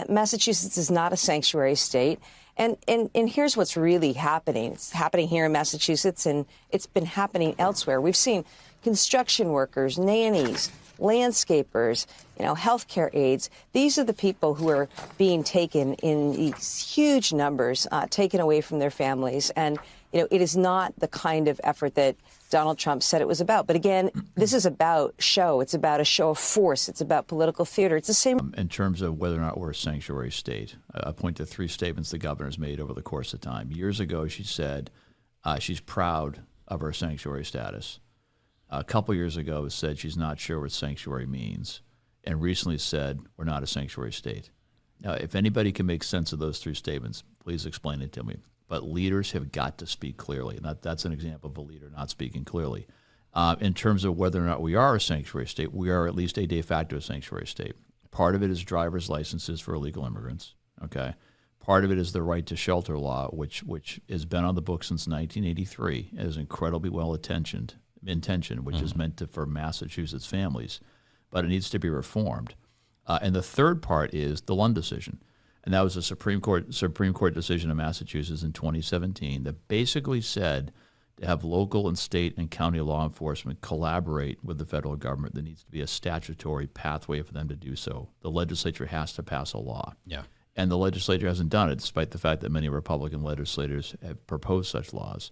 Massachusetts is not a sanctuary state. And here's what's really happening. It's happening here in Massachusetts, and it's been happening elsewhere. We've seen construction workers, nannies, landscapers, healthcare aides. These are the people who are being taken in these huge numbers, taken away from their families. And, it is not the kind of effort that Donald Trump said it was about. But again, this is about show. It's about a show of force. It's about political theater. It's the same. In terms of whether or not we're a sanctuary state, I point to 3 statements the governor's made over the course of time. Years ago, she said she's proud of her sanctuary status. A couple years ago, said she's not sure what sanctuary means, and recently said we're not a sanctuary state. Now, if anybody can make sense of those 3 statements, please explain it to me. But leaders have got to speak clearly, and that's an example of a leader not speaking clearly. In terms of whether or not we are a sanctuary state, we are at least a de facto sanctuary state. Part of it is driver's licenses for illegal immigrants. Okay, part of it is the right to shelter law, which has been on the books since 1983. It is incredibly well intentioned, which is meant for Massachusetts families, but it needs to be reformed. And the third part is the Lund decision. And that was a Supreme Court decision in Massachusetts in 2017 that basically said to have local and state and county law enforcement collaborate with the federal government, there needs to be a statutory pathway for them to do so. The legislature has to pass a law. Yeah. And the legislature hasn't done it, despite the fact that many Republican legislators have proposed such laws.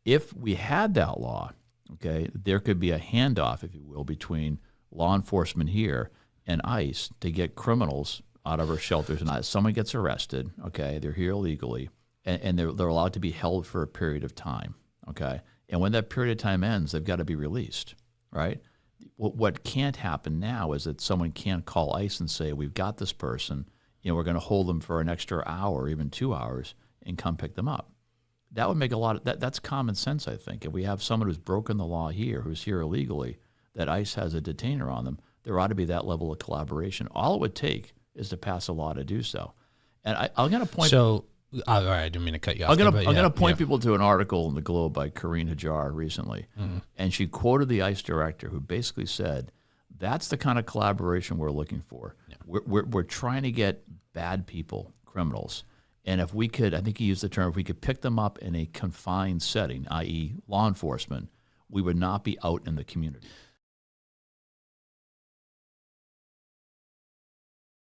If we had that law, okay, there could be a handoff, if you will, between law enforcement here and ICE to get criminals out of our shelters. And someone gets arrested, okay, they're here illegally, and they're allowed to be held for a period of time, okay? And when that period of time ends, they've got to be released, right? What can't happen now is that someone can't call ICE and say, we've got this person, we're going to hold them for an extra hour, even 2 hours, and come pick them up. That would make a lot of, that's common sense, I think. If we have someone who's broken the law here, who's here illegally, that ICE has a detainer on them, there ought to be that level of collaboration. All it would take is to pass a law to do so. And I'm going to point. So, all right, I didn't mean to cut you off. I'm going to point people to an article in the Globe by Karine Hajar recently, and she quoted the ICE director, who basically said, "That's the kind of collaboration we're looking for. Yeah. We're trying to get bad people, criminals, and if we could, I think he used the term, if we could pick them up in a confined setting, i.e., law enforcement, we would not be out in the community."